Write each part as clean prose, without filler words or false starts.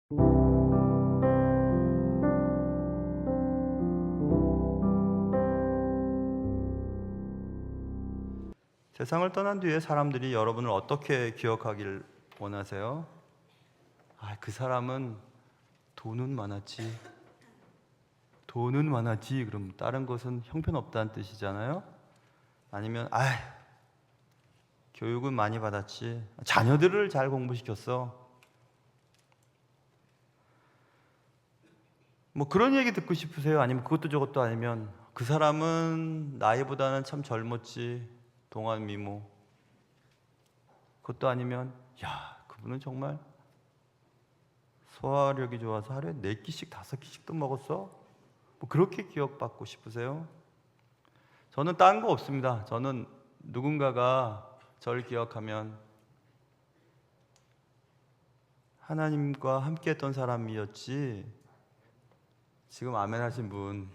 세상을 떠난 뒤에 사람들이 여러분을 어떻게 기억하길 원하세요? 그 사람은 돈은 많았지. 돈은 많았지. 그럼 다른 것은 형편없다는 뜻이잖아요. 아니면 교육은 많이 받았지. 자녀들을 잘 공부시켰어. 뭐 그런 얘기 듣고 싶으세요? 아니면 그것도 저것도 아니면 그 사람은 나이보다는 참 젊었지. 동안 미모. 그것도 아니면 그분은 정말 소화력이 좋아서 하루에 4끼씩 5끼씩도 먹었어. 뭐 그렇게 기억받고 싶으세요? 저는 딴 거 없습니다. 저는 누군가가 저를 기억하면 하나님과 함께 했던 사람이었지. 지금 아멘 하신 분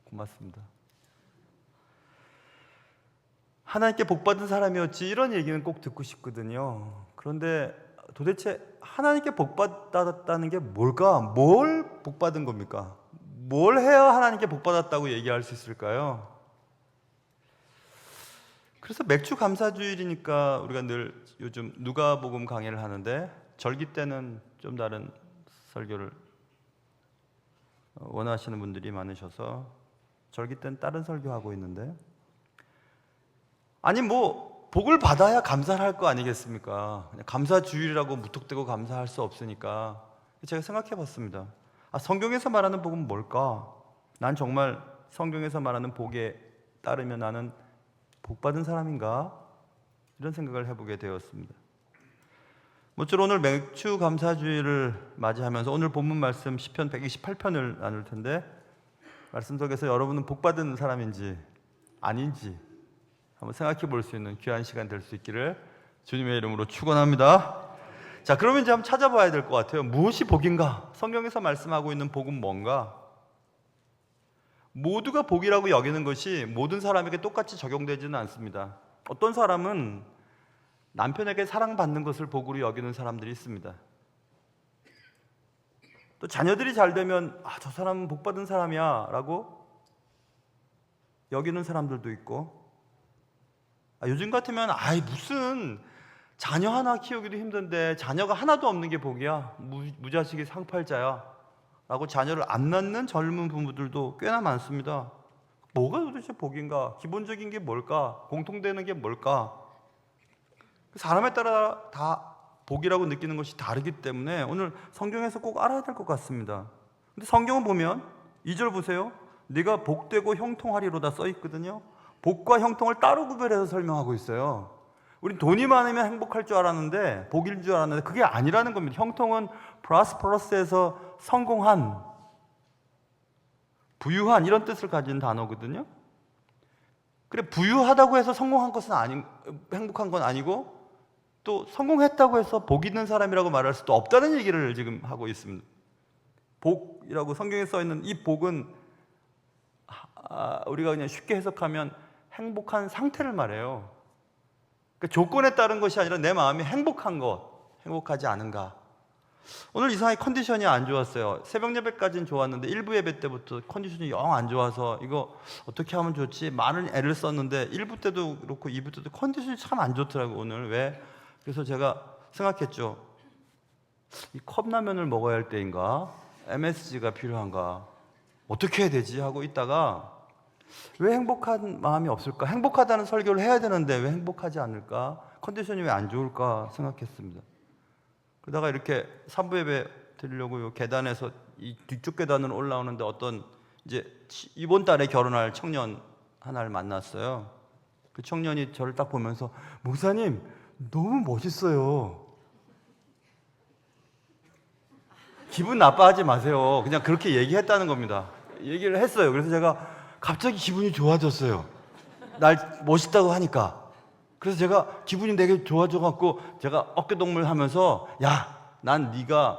고맙습니다. 하나님께 복받은 사람이었지, 이런 얘기는 꼭 듣고 싶거든요. 그런데 도대체 하나님께 복받았다는 게 뭘까? 뭘 복받은 겁니까? 뭘 해야 하나님께 복받았다고 얘기할 수 있을까요? 그래서 맥주 감사주일이니까 우리가 늘 요즘 누가복음 강의를 하는데, 절기 때는 좀 다른 설교를 원하시는 분들이 많으셔서 절기 때는 다른 설교하고 있는데, 아니 뭐 복을 받아야 감사를 할 거 아니겠습니까? 그냥 감사주일이라고 무턱대고 감사할 수 없으니까 제가 생각해 봤습니다. 성경에서 말하는 복은 뭘까? 난 정말 성경에서 말하는 복에 따르면 나는 복받은 사람인가? 이런 생각을 해보게 되었습니다. 모쪼록 오늘 맥주 감사주일을 맞이하면서 오늘 본문 말씀 시편 128편을 나눌 텐데, 말씀 속에서 여러분은 복받은 사람인지 아닌지 한번 생각해 볼 수 있는 귀한 시간 될 수 있기를 주님의 이름으로 축원합니다. 자, 그러면 이제 한번 찾아봐야 될 것 같아요. 무엇이 복인가? 성경에서 말씀하고 있는 복은 뭔가? 모두가 복이라고 여기는 것이 모든 사람에게 똑같이 적용되지는 않습니다. 어떤 사람은 남편에게 사랑받는 것을 복으로 여기는 사람들이 있습니다. 또 자녀들이 잘 되면 저 사람은 복받은 사람이야 라고 여기는 사람들도 있고, 요즘 같으면 무슨 자녀 하나 키우기도 힘든데 자녀가 하나도 없는 게 복이야, 무자식이 상팔자야 라고 자녀를 안 낳는 젊은 부부들도 꽤나 많습니다. 뭐가 도대체 복인가? 기본적인 게 뭘까? 공통되는 게 뭘까? 사람에 따라 다 복이라고 느끼는 것이 다르기 때문에 오늘 성경에서 꼭 알아야 될 것 같습니다. 근데 성경을 보면 2절 보세요. 네가 복되고 형통하리로다 써 있거든요. 복과 형통을 따로 구별해서 설명하고 있어요. 우린 돈이 많으면 행복할 줄 알았는데, 복일 줄 알았는데 그게 아니라는 겁니다. 형통은 프로스퍼러스에서 성공한, 부유한, 이런 뜻을 가진 단어거든요. 그래, 부유하다고 해서 성공한 것은 행복한 건 아니고, 또 성공했다고 해서 복 있는 사람이라고 말할 수도 없다는 얘기를 지금 하고 있습니다. 복이라고 성경에 써 있는 이 복은 우리가 그냥 쉽게 해석하면 행복한 상태를 말해요. 그러니까 조건에 따른 것이 아니라 내 마음이 행복한 것, 행복하지 않은가. 오늘 이상하게 컨디션이 안 좋았어요. 새벽 예배까지는 좋았는데 1부 예배 때부터 컨디션이 영 안 좋아서 이거 어떻게 하면 좋지? 많은 애를 썼는데 1부 때도 그렇고 2부 때도 컨디션이 참 안 좋더라고요. 오늘 왜? 그래서 제가 생각했죠. 이 컵라면을 먹어야 할 때인가? MSG가 필요한가? 어떻게 해야 되지? 하고 있다가 왜 행복한 마음이 없을까? 행복하다는 설교를 해야 되는데 왜 행복하지 않을까? 컨디션이 왜 안 좋을까 생각했습니다. 그러다가 이렇게 3부 예배 드리려고 요 계단에서 이 뒤쪽 계단을 올라오는데 어떤 이제 이번 달에 결혼할 청년 하나를 만났어요. 그 청년이 저를 딱 보면서 목사님 너무 멋있어요. 기분 나빠하지 마세요. 그냥 그렇게 얘기했다는 겁니다. 얘기를 했어요. 그래서 제가 갑자기 기분이 좋아졌어요. 날 멋있다고 하니까. 그래서 제가 기분이 되게 좋아져갖고 제가 어깨동무를 하면서 난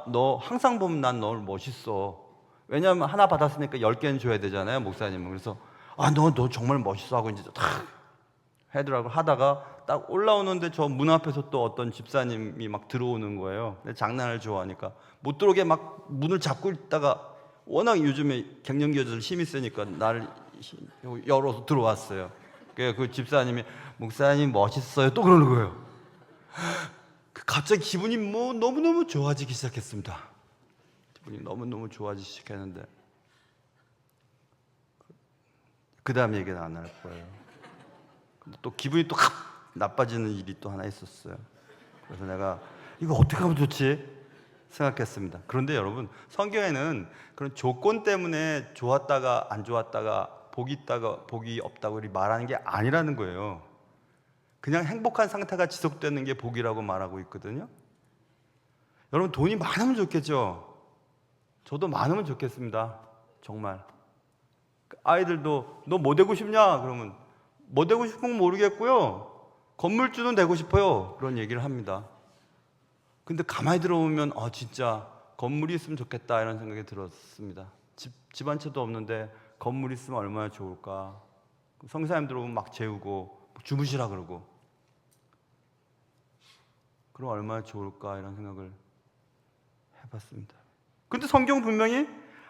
너 항상 보면 난 널 멋있어. 왜냐하면 하나 받았으니까 10개는 줘야 되잖아요, 목사님은. 그래서 너 정말 멋있어 하고 이제 탁 하더라고. 하다가 딱 올라오는데 저 문 앞에서 또 어떤 집사님이 막 들어오는 거예요. 근데 장난을 좋아하니까 못 들어오게 막 문을 잡고 있다가 워낙 요즘에 갱년기 여자들 힘이 세니까 나를 열어서 들어왔어요. 그 집사님이 목사님 멋있어요 또 그러는 거예요. 갑자기 기분이 뭐 너무너무 좋아지기 시작했습니다. 기분이 너무너무 좋아지기 시작했는데 그 다음 얘기는 안 할 거예요. 근데 또 기분이 또 나빠지는 일이 또 하나 있었어요. 그래서 내가 이거 어떻게 하면 좋지 생각했습니다. 그런데 여러분, 성경에는 그런 조건 때문에 좋았다가 안 좋았다가 복이 있다가 복이 없다고 말하는 게 아니라는 거예요. 그냥 행복한 상태가 지속되는 게 복이라고 말하고 있거든요. 여러분, 돈이 많으면 좋겠죠. 저도 많으면 좋겠습니다. 정말. 아이들도 너 뭐 되고 싶냐? 그러면 뭐 되고 싶은 건 모르겠고요. 건물주는 되고 싶어요. 그런 얘기를 합니다. 근데 가만히 들어보면 진짜 건물이 있으면 좋겠다 이런 생각이 들었습니다. 집 한 채도 없는데 건물이 있으면 얼마나 좋을까. 성사님 들어오면 막 재우고 주무시라 그러고 그럼 얼마나 좋을까 이런 생각을 해봤습니다. 근데 성경 분명히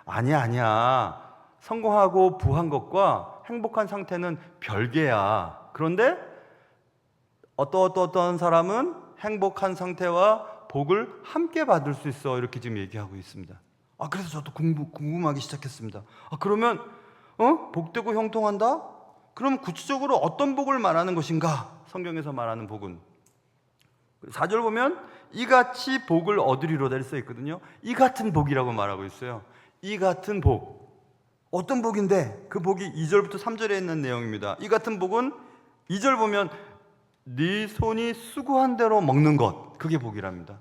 아니야. 성공하고 부한 것과 행복한 상태는 별개야. 그런데 어떤 사람은 행복한 상태와 복을 함께 받을 수 있어. 이렇게 지금 얘기하고 있습니다. 그래서 저도 궁금하기 시작했습니다. 그러면 복되고 형통한다? 그럼 구체적으로 어떤 복을 말하는 것인가? 성경에서 말하는 복은 4절 보면 이같이 복을 얻으리로 될 써 있거든요. 이 같은 복이라고 말하고 있어요. 이 같은 복. 어떤 복인데? 그 복이 2절부터 3절에 있는 내용입니다. 이 같은 복은 2절 보면 네 손이 수고한 대로 먹는 것, 그게 복이랍니다.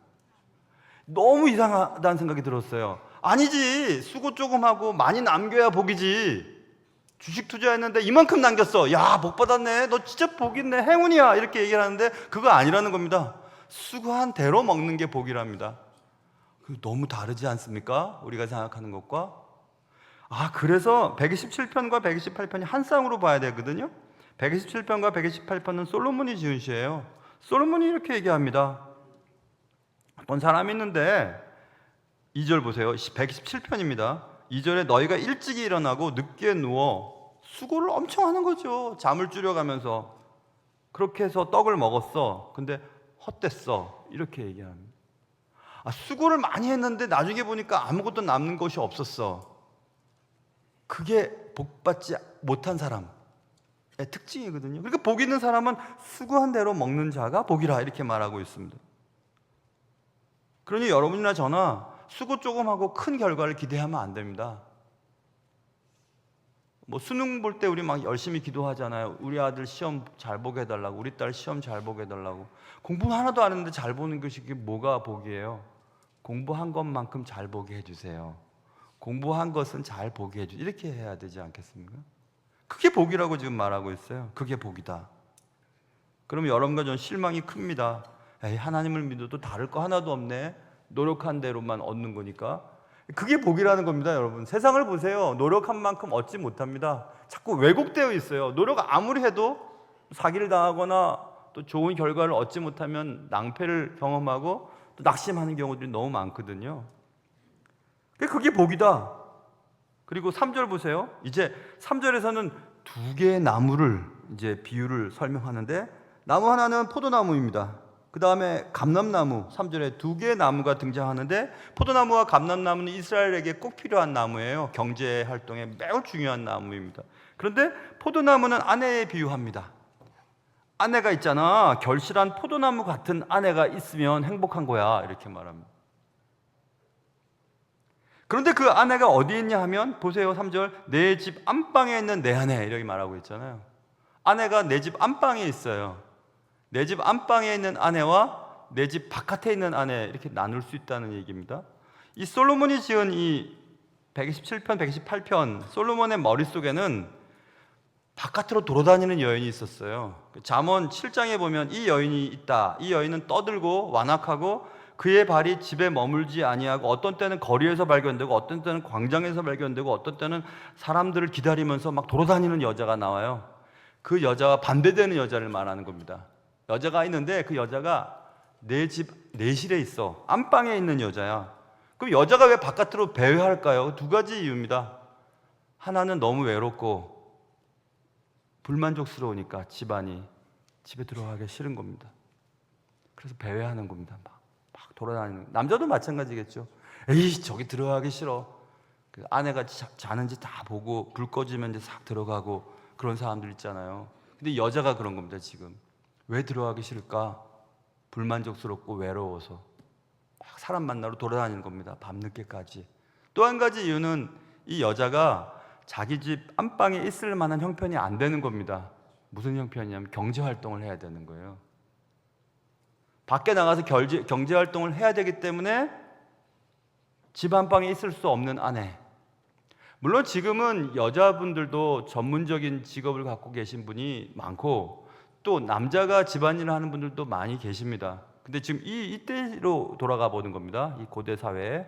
너무 이상하다는 생각이 들었어요. 아니지, 수고 조금 하고 많이 남겨야 복이지. 주식 투자했는데 이만큼 남겼어. 야, 복 받았네. 너 진짜 복 있네. 행운이야. 이렇게 얘기를 하는데 그거 아니라는 겁니다. 수고한 대로 먹는 게 복이랍니다. 너무 다르지 않습니까? 우리가 생각하는 것과. 그래서 127편과 128편이 한 쌍으로 봐야 되거든요. 127편과 128편은 솔로몬이 지은 시예요. 솔로몬이 이렇게 얘기합니다. 어떤 사람이 있는데 2절 보세요. 127편입니다. 2절에 너희가 일찍이 일어나고 늦게 누워 수고를 엄청 하는 거죠. 잠을 줄여가면서. 그렇게 해서 떡을 먹었어. 근데 헛됐어. 이렇게 얘기합니다. 수고를 많이 했는데 나중에 보니까 아무것도 남는 것이 없었어. 그게 복받지 못한 사람의 특징이거든요. 그러니까 복 있는 사람은 수고한 대로 먹는 자가 복이라 이렇게 말하고 있습니다. 그러니 여러분이나 저나 수고 조금 하고 큰 결과를 기대하면 안 됩니다. 수능 볼 때 우리 막 열심히 기도하잖아요. 우리 아들 시험 잘 보게 해달라고, 우리 딸 시험 잘 보게 해달라고. 공부는 하나도 안 했는데 잘 보는 것이 뭐가 복이에요? 공부한 것만큼 잘 보게 해주세요. 공부한 것은 잘 보게 해주세요. 이렇게 해야 되지 않겠습니까? 그게 복이라고 지금 말하고 있어요. 그게 복이다. 그러면 여러분과 저는 실망이 큽니다. 하나님을 믿어도 다를 거 하나도 없네. 노력한 대로만 얻는 거니까. 그게 복이라는 겁니다, 여러분. 세상을 보세요. 노력한 만큼 얻지 못합니다. 자꾸 왜곡되어 있어요. 노력 아무리 해도 사기를 당하거나 또 좋은 결과를 얻지 못하면 낭패를 경험하고 또 낙심하는 경우들이 너무 많거든요. 그게 복이다. 그리고 3절 보세요. 이제 3절에서는 두 개의 나무를 이제 비유를 설명하는데, 나무 하나는 포도나무입니다. 그 다음에 감람나무, 3절에 두 개의 나무가 등장하는데, 포도나무와 감람나무는 이스라엘에게 꼭 필요한 나무예요. 경제 활동에 매우 중요한 나무입니다. 그런데 포도나무는 아내에 비유합니다. 아내가 있잖아. 결실한 포도나무 같은 아내가 있으면 행복한 거야. 이렇게 말합니다. 그런데 그 아내가 어디 있냐 하면, 보세요, 3절. 내 집 안방에 있는 내 아내, 이렇게 말하고 있잖아요. 아내가 내 집 안방에 있어요. 내 집 안방에 있는 아내와 내 집 바깥에 있는 아내, 이렇게 나눌 수 있다는 얘기입니다. 이 솔로몬이 지은 이 127편, 128편, 솔로몬의 머릿속에는 바깥으로 돌아다니는 여인이 있었어요. 잠언 7장에 보면 이 여인이 있다. 이 여인은 떠들고 완악하고 그의 발이 집에 머물지 아니하고 어떤 때는 거리에서 발견되고 어떤 때는 광장에서 발견되고 어떤 때는 사람들을 기다리면서 막 돌아다니는 여자가 나와요. 그 여자와 반대되는 여자를 말하는 겁니다. 여자가 있는데 그 여자가 내 집 내실에 있어. 안방에 있는 여자야. 그럼 여자가 왜 바깥으로 배회할까요? 두 가지 이유입니다. 하나는 너무 외롭고 불만족스러우니까 집안이 집에 들어가기 싫은 겁니다. 그래서 배회하는 겁니다. 막 돌아다니는. 남자도 마찬가지겠죠. 에이, 저기 들어가기 싫어. 그 아내가 자는지 다 보고 불 꺼지면 이제 싹 들어가고 그런 사람들 있잖아요. 근데 여자가 그런 겁니다. 지금 왜 들어가기 싫을까? 불만족스럽고 외로워서 막 사람 만나러 돌아다니는 겁니다. 밤늦게까지. 또 한 가지 이유는 이 여자가 자기 집 안방에 있을 만한 형편이 안 되는 겁니다. 무슨 형편이냐면 경제활동을 해야 되는 거예요. 밖에 나가서 경제활동을 해야 되기 때문에 집 안방에 있을 수 없는 아내. 물론 지금은 여자분들도 전문적인 직업을 갖고 계신 분이 많고 또 남자가 집안일을 하는 분들도 많이 계십니다. 근데 지금 이때로 돌아가 보는 겁니다. 이 고대 사회에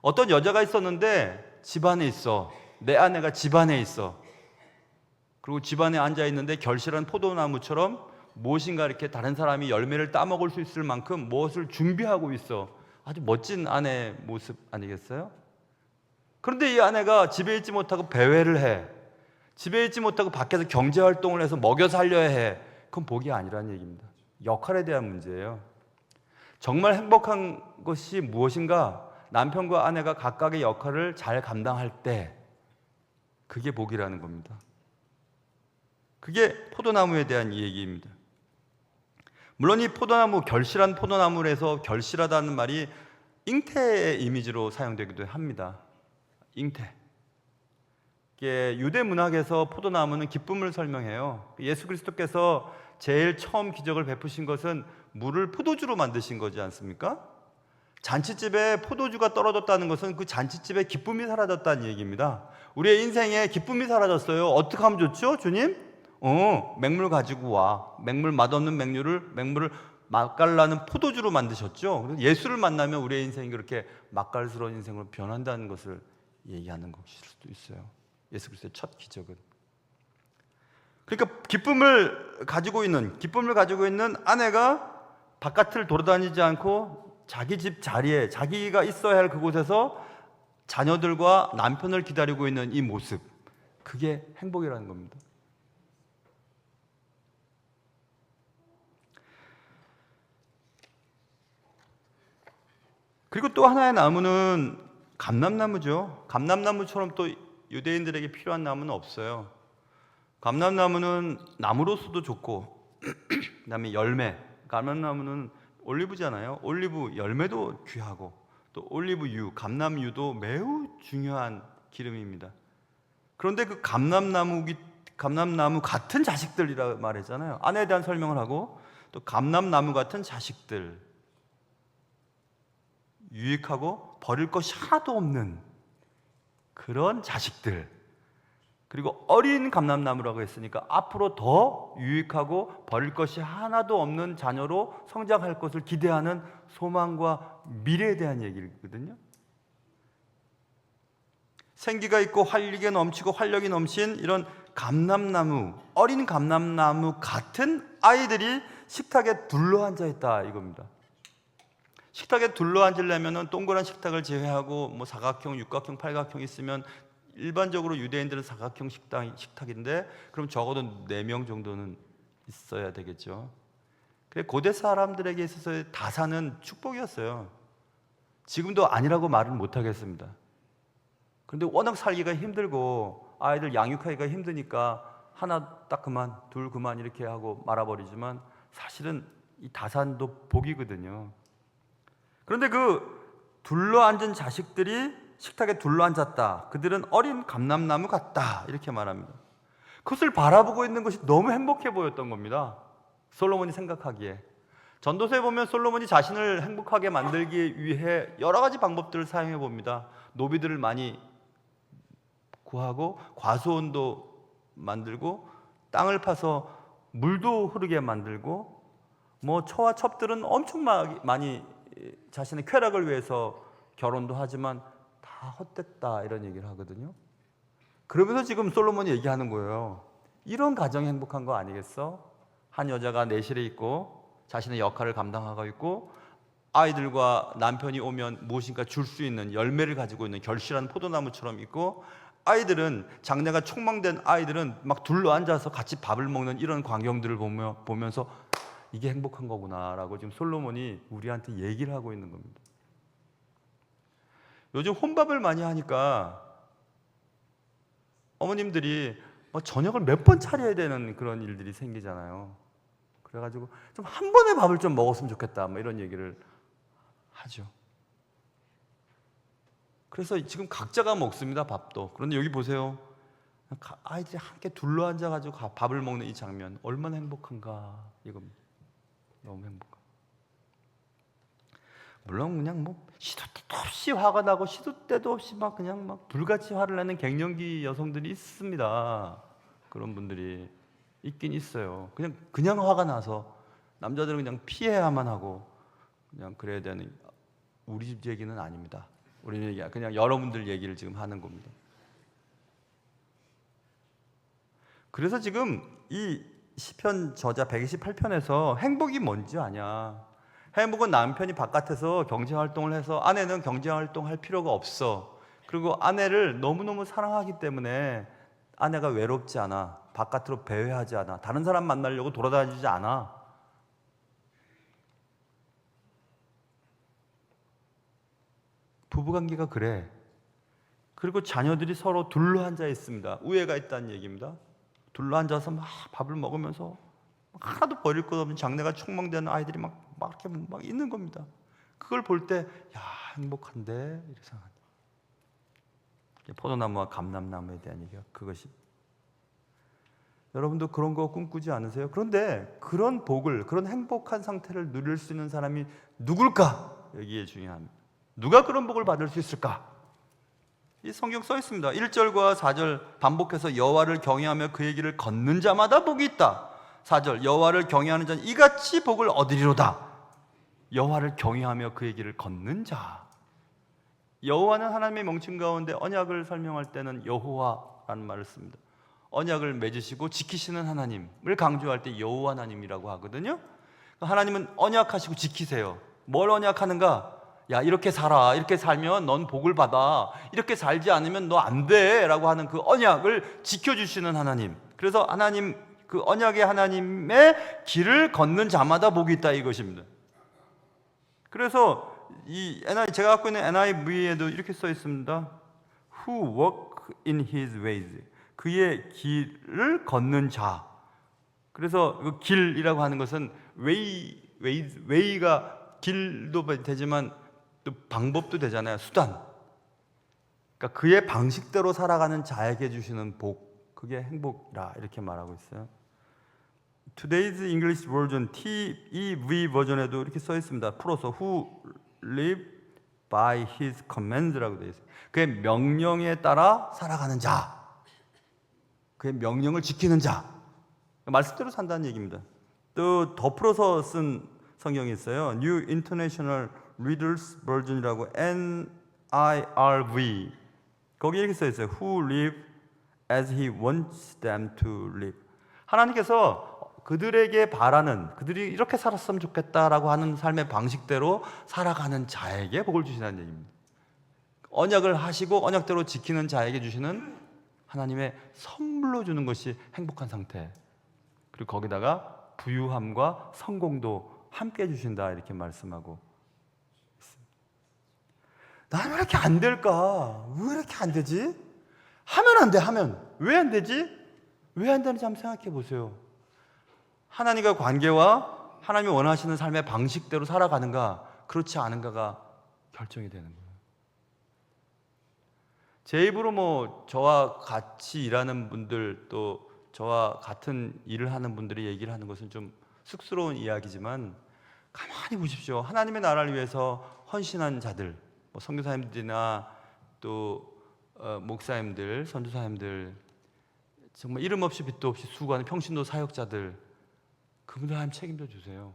어떤 여자가 있었는데 집안에 있어. 내 아내가 집안에 있어. 그리고 집안에 앉아 있는데 결실한 포도나무처럼 무엇인가 이렇게 다른 사람이 열매를 따먹을 수 있을 만큼 무엇을 준비하고 있어. 아주 멋진 아내의 모습 아니겠어요? 그런데 이 아내가 집에 있지 못하고 배회를 해. 집에 있지 못하고 밖에서 경제활동을 해서 먹여 살려야 해. 그건 복이 아니라는 얘기입니다. 역할에 대한 문제예요. 정말 행복한 것이 무엇인가? 남편과 아내가 각각의 역할을 잘 감당할 때 그게 복이라는 겁니다. 그게 포도나무에 대한 얘기입니다. 물론 이 포도나무, 결실한 포도나무에서 결실하다는 말이 잉태의 이미지로 사용되기도 합니다. 잉태. 이게 유대 문학에서 포도나무는 기쁨을 설명해요. 예수 그리스도께서 제일 처음 기적을 베푸신 것은 물을 포도주로 만드신 거지 않습니까? 잔치집에 포도주가 떨어졌다는 것은 그 잔치집에 기쁨이 사라졌다는 얘기입니다. 우리의 인생에 기쁨이 사라졌어요. 어떻게 하면 좋죠, 주님? 맹물 가지고 와. 맛없는 맹물을 맛깔나는 포도주로 만드셨죠. 예수를 만나면 우리의 인생이 그렇게 맛깔스러운 인생으로 변한다는 것을 얘기하는 것일 수도 있어요. 예수 그리스도의 첫 기적은. 그러니까 기쁨을 가지고 있는 아내가 바깥을 돌아다니지 않고 자기 집 자리에 자기가 있어야 할 그곳에서 자녀들과 남편을 기다리고 있는 이 모습, 그게 행복이라는 겁니다. 그리고 또 하나의 나무는 감람나무죠. 감람나무처럼 또 유대인들에게 필요한 나무는 없어요. 감람나무는 나무로서도 좋고 그다음에 열매, 감람나무는 올리브잖아요. 올리브 열매도 귀하고 또 올리브유, 감람유도 매우 중요한 기름입니다. 그런데 그 감람나무 같은 자식들이라 말했잖아요. 아내에 대한 설명을 하고 또 감람나무 같은 자식들, 유익하고 버릴 것이 하나도 없는 그런 자식들, 그리고 어린 감람나무라고 했으니까 앞으로 더 유익하고 버릴 것이 하나도 없는 자녀로 성장할 것을 기대하는 소망과 미래에 대한 얘기거든요. 생기가 있고 활력이 넘치고 활력이 넘친 이런 감람나무, 어린 감람나무 같은 아이들이 식탁에 둘러앉아 있다 이겁니다. 식탁에 둘러앉으려면 동그란 식탁을 제외하고 뭐 사각형, 육각형, 팔각형 있으면 일반적으로 유대인들은 사각형 식탁인데 그럼 적어도 4명 정도는 있어야 되겠죠. 그래 고대 사람들에게 있어서 다사는 축복이었어요. 지금도 아니라고 말은 못하겠습니다. 그런데 워낙 살기가 힘들고 아이들 양육하기가 힘드니까 하나 딱 그만, 둘 그만 이렇게 하고 말아버리지만 사실은 이 다산도 복이거든요. 그런데 그 둘러앉은 자식들이 식탁에 둘러앉았다. 그들은 어린 감람나무 같다. 이렇게 말합니다. 그것을 바라보고 있는 것이 너무 행복해 보였던 겁니다. 솔로몬이 생각하기에. 전도서에 보면 솔로몬이 자신을 행복하게 만들기 위해 여러 가지 방법들을 사용해 봅니다. 노비들을 많이 구하고 과수원도 만들고 땅을 파서 물도 흐르게 만들고 뭐 처와 첩들은 엄청 많이 자신의 쾌락을 위해서 결혼도 하지만 다 헛됐다 이런 얘기를 하거든요. 그러면서 지금 솔로몬이 얘기하는 거예요. 이런 가정이 행복한 거 아니겠어? 한 여자가 내실에 있고 자신의 역할을 감당하고 있고 아이들과 남편이 오면 무엇인가 줄 수 있는 열매를 가지고 있는 결실한 포도나무처럼 있고, 아이들은 장래가 촉망된 아이들은 막 둘러앉아서 같이 밥을 먹는 이런 광경들을 보면서 이게 행복한 거구나라고 지금 솔로몬이 우리한테 얘기를 하고 있는 겁니다. 요즘 혼밥을 많이 하니까 어머님들이 저녁을 몇 번 차려야 되는 그런 일들이 생기잖아요. 그래가지고 좀 한 번에 밥을 좀 먹었으면 좋겠다 이런 얘기를 하죠. 그래서 지금 각자가 먹습니다, 밥도. 그런데 여기 보세요. 아이들이 함께 둘러앉아가지고 밥을 먹는 이 장면 얼마나 행복한가. 이겁니다. 너무 행복한. 물론 그냥 시도 때도 없이 화가 나고 시도 때도 없이 그냥 불같이 화를 내는 갱년기 여성들이 있습니다. 그런 분들이 있긴 있어요. 그냥 화가 나서 남자들은 그냥 피해야만 하고 그냥 그래야 되는, 우리 집 얘기는 아닙니다. 우리 얘기 그냥 여러분들 얘기를 지금 하는 겁니다. 그래서 지금 이 시편 저자 128편에서 행복이 뭔지 아냐? 행복은 남편이 바깥에서 경제활동을 해서 아내는 경제활동할 필요가 없어. 그리고 아내를 너무너무 사랑하기 때문에 아내가 외롭지 않아. 바깥으로 배회하지 않아. 다른 사람 만나려고 돌아다니지 않아. 부부관계가 그래. 그리고 자녀들이 서로 둘러앉아 있습니다. 우애가 있다는 얘기입니다. 둘러앉아서 막 밥을 먹으면서 하나도 버릴 것 없는 장래가 촉망되는 아이들이 막 이렇게 있는 겁니다. 그걸 볼 때 야, 행복한데 이렇게 생각합니다. 포도나무와 감람나무에 대한 얘기가 그것이. 여러분도 그런 거 꿈꾸지 않으세요? 그런데 그런 복을, 그런 행복한 상태를 누릴 수 있는 사람이 누굴까? 여기에 중요합니다. 누가 그런 복을 받을 수 있을까? 이 성경 써 있습니다. 1절과 4절 반복해서 여호와를 경외하며 그의 길을 걷는 자마다 복이 있다. 4절 여호와를 경외하는 자는 이같이 복을 얻으리로다. 여호와를 경외하며 그의 길을 걷는 자. 여호와는 하나님의 명칭 가운데 언약을 설명할 때는 여호와라는 말을 씁니다. 언약을 맺으시고 지키시는 하나님을 강조할 때 여호와 하나님이라고 하거든요. 하나님은 언약하시고 지키세요. 뭘 언약하는가? 야, 이렇게 살아. 이렇게 살면 넌 복을 받아. 이렇게 살지 않으면 너 안 돼. 라고 하는 그 언약을 지켜주시는 하나님. 그래서 하나님, 그 언약의 하나님의 길을 걷는 자마다 복이 있다 이것입니다. 그래서 제가 갖고 있는 NIV에도 이렇게 써 있습니다. Who walk in his ways. 그의 길을 걷는 자. 그래서 그 길이라고 하는 것은 way가 길도 되지만 또 방법도 되잖아요. 수단. 그러니까 그의 방식대로 살아가는 자에게 주시는 복, 그게 행복이라 이렇게 말하고 있어요. Today's English version, TEV 버전에도 이렇게 써 있습니다. 풀어서 Who live by his commands라고 되어 있어요. 그의 명령에 따라 살아가는 자, 그의 명령을 지키는 자, 말씀대로 산다는 얘기입니다. 또 더 풀어서 쓴 성경이 있어요. New International Reader's Version이라고 NIRV. 거기 이렇게 써 있어요. Who live as he wants them to live. 하나님께서 그들에게 바라는, 그들이 이렇게 살았으면 좋겠다라고 하는 삶의 방식대로 살아가는 자에게 복을 주시는 얘기입니다. 언약을 하시고 언약대로 지키는 자에게 주시는 하나님의 선물로 주는 것이 행복한 상태. 그리고 거기다가 부유함과 성공도 함께 주신다 이렇게 말씀하고 있습니다. 나는 왜 이렇게 안 될까? 왜 이렇게 안 되지? 하면 안 돼, 하면. 왜 안 되지? 왜 안 되는지 한번 생각해 보세요. 하나님과 관계와 하나님이 원하시는 삶의 방식대로 살아가는가, 그렇지 않은가가 결정이 되는 거예요. 제 입으로 저와 같이 일하는 분들, 또 저와 같은 일을 하는 분들이 얘기를 하는 것은 좀 쑥스러운 이야기지만, 가만히 보십시오. 하나님의 나라를 위해서 헌신한 자들, 선교사님들이나 또 목사님들, 선교사님들, 정말 이름 없이 빛도 없이 수고하는 평신도 사역자들, 그분들 하나님 책임져 주세요.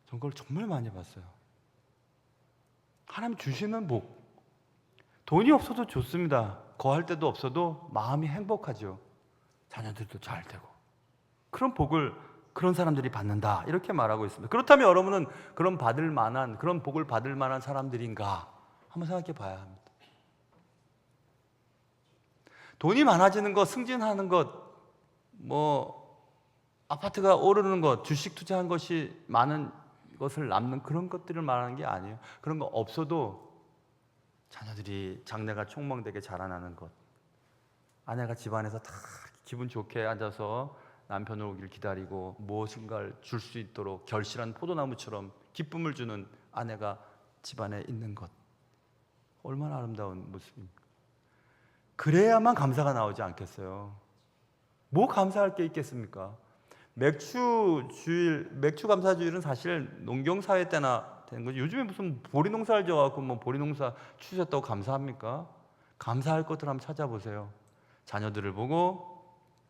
전 그걸 정말 많이 봤어요. 하나님 주시는 복, 돈이 없어도 좋습니다. 거할 때도 없어도 마음이 행복하죠. 자녀들도 잘 되고. 그런 복을 그런 사람들이 받는다 이렇게 말하고 있습니다. 그렇다면 여러분은 그런 복을 받을 만한 사람들인가 한번 생각해 봐야 합니다. 돈이 많아지는 것, 승진하는 것, 아파트가 오르는 것, 주식 투자한 것이 많은 것을 남는 그런 것들을 말하는 게 아니에요. 그런 거 없어도 자녀들이 장래가 촉망되게 자라나는 것, 아내가 집안에서 다 기분 좋게 앉아서 남편을 오길 기다리고 무엇인가를 줄 수 있도록 결실한 포도나무처럼 기쁨을 주는 아내가 집안에 있는 것, 얼마나 아름다운 모습입니까? 그래야만 감사가 나오지 않겠어요? 뭐 감사할 게 있겠습니까? 맥주 감사주일은 사실 농경사회 때나 되는 거죠. 요즘에 무슨 보리 농사를 지어갖고 보리 농사 추셨다고 감사합니까? 감사할 것들 한번 찾아보세요. 자녀들을 보고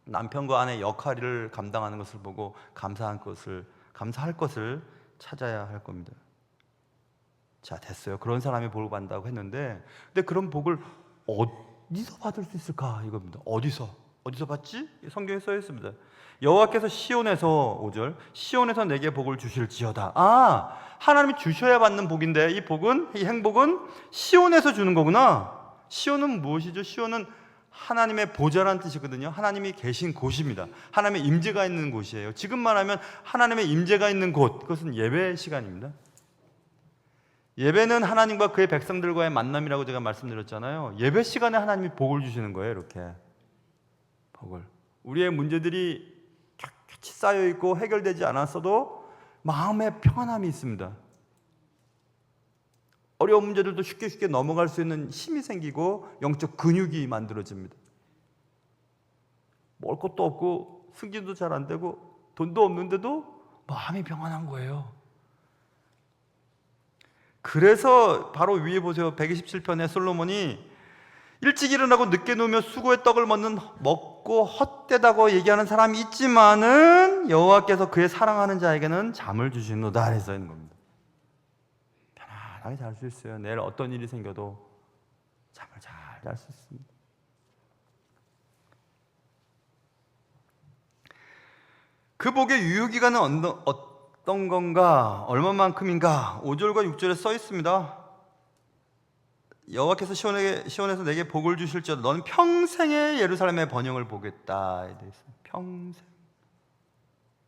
남편과 아내의 역할을 감당하는 것을 보고 감사할 것을 찾아야 할 겁니다. 자, 됐어요. 그런 사람이 복을 받는다고 했는데, 근데 그런 복을 어디서 받을 수 있을까 이겁니다. 어디서 받지? 성경에 써 있습니다. 여호와께서 시온에서 5절 시온에서 내게 복을 주실지어다. 하나님이 주셔야 받는 복인데 이 행복은 시온에서 주는 거구나. 시온은 무엇이죠? 시온은 하나님의 보좌라는 뜻이거든요. 하나님이 계신 곳입니다. 하나님의 임재가 있는 곳이에요. 지금 말하면 하나님의 임재가 있는 곳, 그것은 예배 시간입니다. 예배는 하나님과 그의 백성들과의 만남이라고 제가 말씀드렸잖아요. 예배 시간에 하나님이 복을 주시는 거예요. 이렇게 복을, 우리의 문제들이 켜켜이 쌓여있고 해결되지 않았어도 마음에 평안함이 있습니다. 어려운 문제들도 쉽게 넘어갈 수 있는 힘이 생기고 영적 근육이 만들어집니다. 먹을 것도 없고 승진도 잘 안 되고 돈도 없는데도 마음이 평안한 거예요. 그래서 바로 위에 보세요. 127편에 솔로몬이 일찍 일어나고 늦게 누우며 수고의 떡을 먹고 헛되다고 얘기하는 사람이 있지만은 여호와께서 그의 사랑하는 자에게는 잠을 주시노다 해서 있는 겁니다. 편안하게 잘 수 있어요. 내일 어떤 일이 생겨도 잠을 잘 잘 수 있습니다. 그 복의 유효기간은 어떤 건가? 얼마만큼인가? 5절과 6절에 써 있습니다. 여호와께서 시온에서 내게 복을 주실지어다. 너는 평생의 예루살렘의 번영을 보겠다. 평생.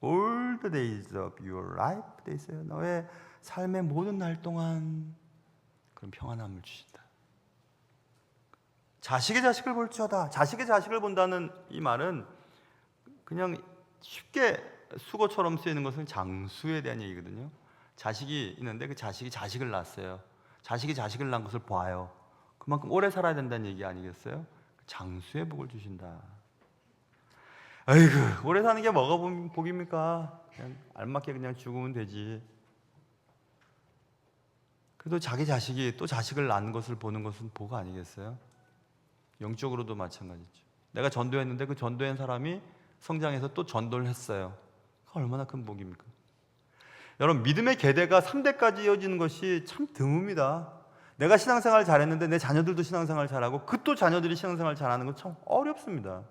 All the days of your life. 돼 있어요. 너의 삶의 모든 날 동안 그런 평안함을 주신다. 자식의 자식을 볼지어다. 자식의 자식을 본다는 이 말은 그냥 쉽게 수고처럼 쓰이는 것은 장수에 대한 얘기거든요. 자식이 있는데 그 자식이 자식을 낳았어요. 자식이 자식을 낳은 것을 봐요. 그만큼 오래 살아야 된다는 얘기 아니겠어요? 장수의 복을 주신다. 아이고, 오래 사는 게 뭐가 복입니까? 그냥 알맞게 그냥 죽으면 되지. 그래도 자기 자식이 또 자식을 낳는 것을 보는 것은 복 아니겠어요? 영적으로도 마찬가지죠. 내가 전도했는데 그 전도한 사람이 성장해서 또 전도를 했어요. 얼마나 큰 복입니까? 여러분, 믿음의 계대가 3대까지 이어지는 것이 참 드뭅니다. 내가 신앙생활 잘했는데 내 자녀들도 신앙생활 잘하고 그 또 자녀들이 신앙생활 잘하는 건 참 어렵습니다.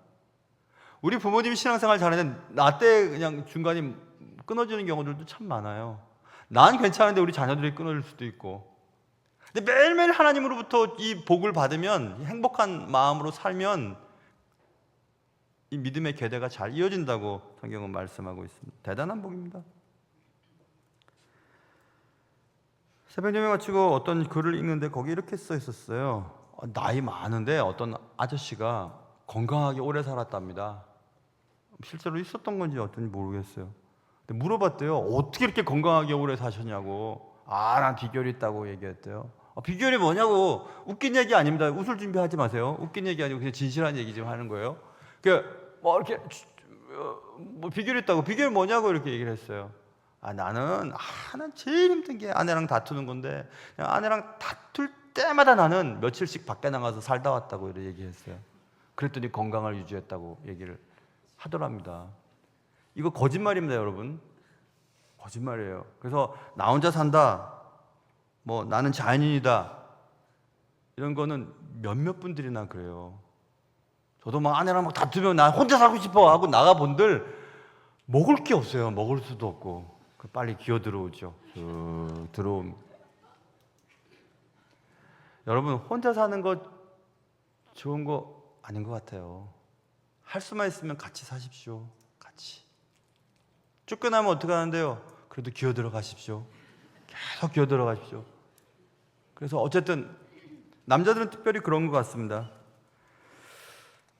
우리 부모님이 신앙생활 잘했는데 나 때 그냥 중간에 끊어지는 경우들도 참 많아요. 난 괜찮은데 우리 자녀들이 끊어질 수도 있고. 근데 매일매일 하나님으로부터 이 복을 받으면, 행복한 마음으로 살면 이 믿음의 계대가 잘 이어진다고 성경은 말씀하고 있습니다. 대단한 복입니다. 새벽 예배 마치고 어떤 글을 읽는데 거기 이렇게 써 있었어요. 나이 많은데 어떤 아저씨가 건강하게 오래 살았답니다. 실제로 있었던 건지 어떤지 모르겠어요. 근데 물어봤대요. 어떻게 이렇게 건강하게 오래 사셨냐고. 난 비결이 있다고 얘기했대요. 비결이 뭐냐고. 웃긴 얘기 아닙니다. 웃을 준비하지 마세요. 웃긴 얘기 아니고 그냥 진실한 얘기 좀 하는 거예요. 이렇게 비결이 있다고. 비결이 뭐냐고 이렇게 얘기를 했어요. 나는 제일 힘든 게 아내랑 다투는 건데 아내랑 다툴 때마다 나는 며칠씩 밖에 나가서 살다 왔다고 이렇게 얘기했어요. 그랬더니 건강을 유지했다고 얘기를 하더랍니다. 이거 거짓말입니다, 여러분. 거짓말이에요. 그래서 나 혼자 산다, 나는 자연인이다, 이런 거는 몇몇 분들이나 그래요. 저도 아내랑 다투면 나 혼자 살고 싶어 하고 나가본들 먹을 게 없어요. 먹을 수도 없고. 빨리 기어 들어오죠. 들어옴. 여러분, 혼자 사는 거 좋은 거 아닌 것 같아요. 할 수만 있으면 같이 사십시오. 같이. 쫓겨나면 어떻게 하는데요? 그래도 기어 들어가십시오. 계속 기어 들어가십시오. 그래서 어쨌든 남자들은 특별히 그런 것 같습니다.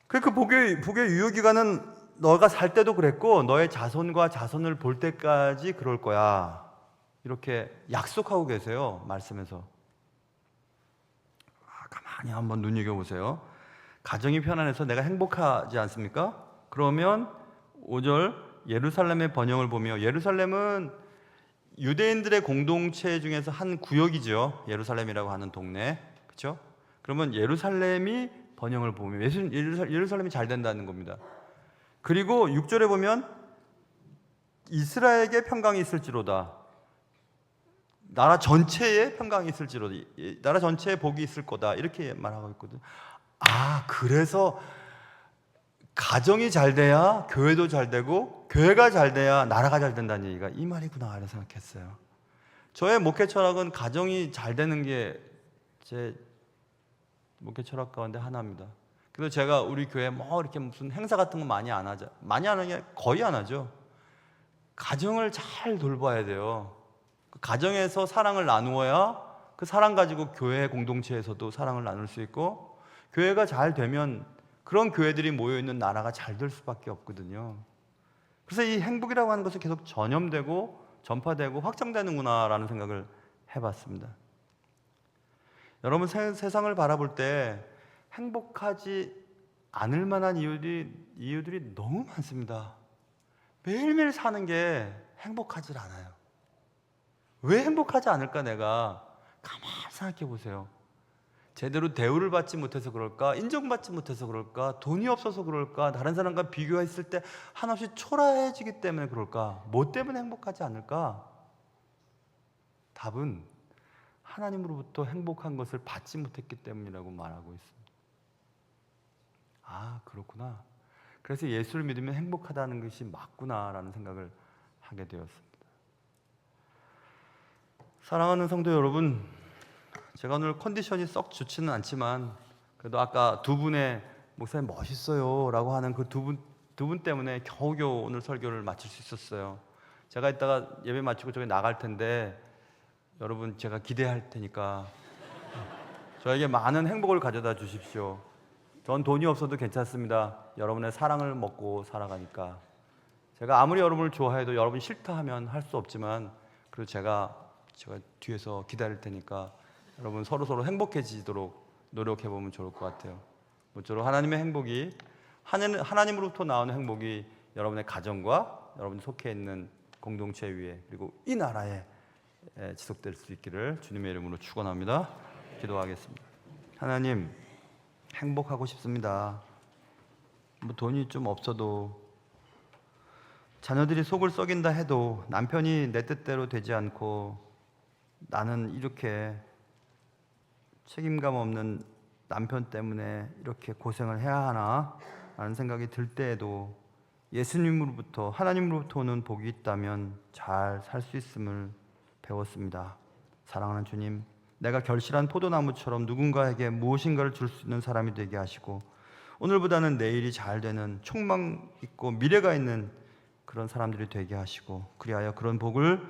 그 복의 유효기간은 너가 살 때도 그랬고 너의 자손과 자손을 볼 때까지 그럴 거야. 이렇게 약속하고 계세요. 말씀에서. 가만히 한번 눈여겨보세요. 가정이 편안해서 내가 행복하지 않습니까? 그러면 5절 예루살렘의 번영을 보며, 예루살렘은 유대인들의 공동체 중에서 한 구역이죠. 예루살렘이라고 하는 동네. 그렇죠? 그러면 예루살렘이 번영을 보며 예루살렘이 잘 된다는 겁니다. 그리고 6절에 보면 이스라엘에게 평강이 있을지로다. 나라 전체에 평강이 있을지로다. 나라 전체에 복이 있을 거다. 이렇게 말하고 있거든. 그래서 가정이 잘 돼야 교회도 잘 되고 교회가 잘 돼야 나라가 잘 된다는 얘기가 이 말이구나 이런 생각했어요. 저의 목회 철학은 가정이 잘 되는 게 제 목회 철학 가운데 하나입니다. 그래서 제가 우리 교회 이렇게 무슨 행사 같은 거 많이 안 하죠. 많이 안 하는 게 거의 안 하죠. 가정을 잘 돌봐야 돼요. 그 가정에서 사랑을 나누어야 그 사랑 가지고 교회 공동체에서도 사랑을 나눌 수 있고, 교회가 잘 되면 그런 교회들이 모여있는 나라가 잘 될 수밖에 없거든요. 그래서 이 행복이라고 하는 것이 계속 전염되고 전파되고 확장되는구나라는 생각을 해봤습니다. 여러분, 세상을 바라볼 때 행복하지 않을 만한 이유들이 너무 많습니다. 매일매일 사는 게 행복하지 않아요. 왜 행복하지 않을까? 내가 가만히 생각해 보세요. 제대로 대우를 받지 못해서 그럴까? 인정받지 못해서 그럴까? 돈이 없어서 그럴까? 다른 사람과 비교했을 때 한없이 초라해지기 때문에 그럴까? 뭐 때문에 행복하지 않을까? 답은 하나님으로부터 행복한 것을 받지 못했기 때문이라고 말하고 있습니다. 그렇구나. 그래서 예수를 믿으면 행복하다는 것이 맞구나라는 생각을 하게 되었습니다. 사랑하는 성도 여러분, 제가 오늘 컨디션이 썩 좋지는 않지만 그래도 아까 두 분의 목사님 멋있어요 라고 하는 그 두 분 때문에 겨우겨우 오늘 설교를 마칠 수 있었어요. 제가 이따가 예배 마치고 저기 나갈 텐데 여러분, 제가 기대할 테니까 저에게 많은 행복을 가져다 주십시오. 전 돈이 없어도 괜찮습니다. 여러분의 사랑을 먹고 살아가니까. 제가 아무리 여러분을 좋아해도 여러분이 싫다 하면 할 수 없지만, 그리고 제가 뒤에서 기다릴 테니까 여러분 서로 행복해지도록 노력해보면 좋을 것 같아요. 모쪼록 하나님의 행복이, 하나님으로부터 나오는 행복이 여러분의 가정과 여러분이 속해 있는 공동체 위에, 그리고 이 나라에 지속될 수 있기를 주님의 이름으로 축원합니다. 기도하겠습니다. 하나님, 행복하고 싶습니다. 돈이 좀 없어도, 자녀들이 속을 썩인다 해도 남편이 내 뜻대로 되지 않고 나는 이렇게 책임감 없는 남편 때문에 이렇게 고생을 해야 하나 라는 생각이 들 때에도 예수님으로부터, 하나님으로부터 오는 복이 있다면 잘 살 수 있음을 배웠습니다. 사랑하는 주님, 내가 결실한 포도나무처럼 누군가에게 무엇인가를 줄 수 있는 사람이 되게 하시고, 오늘보다는 내일이 잘 되는 촉망 있고 미래가 있는 그런 사람들이 되게 하시고, 그리하여 그런 복을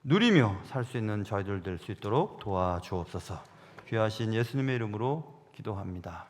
누리며 살 수 있는 저희들 될 수 있도록 도와주옵소서. 귀하신 예수님의 이름으로 기도합니다.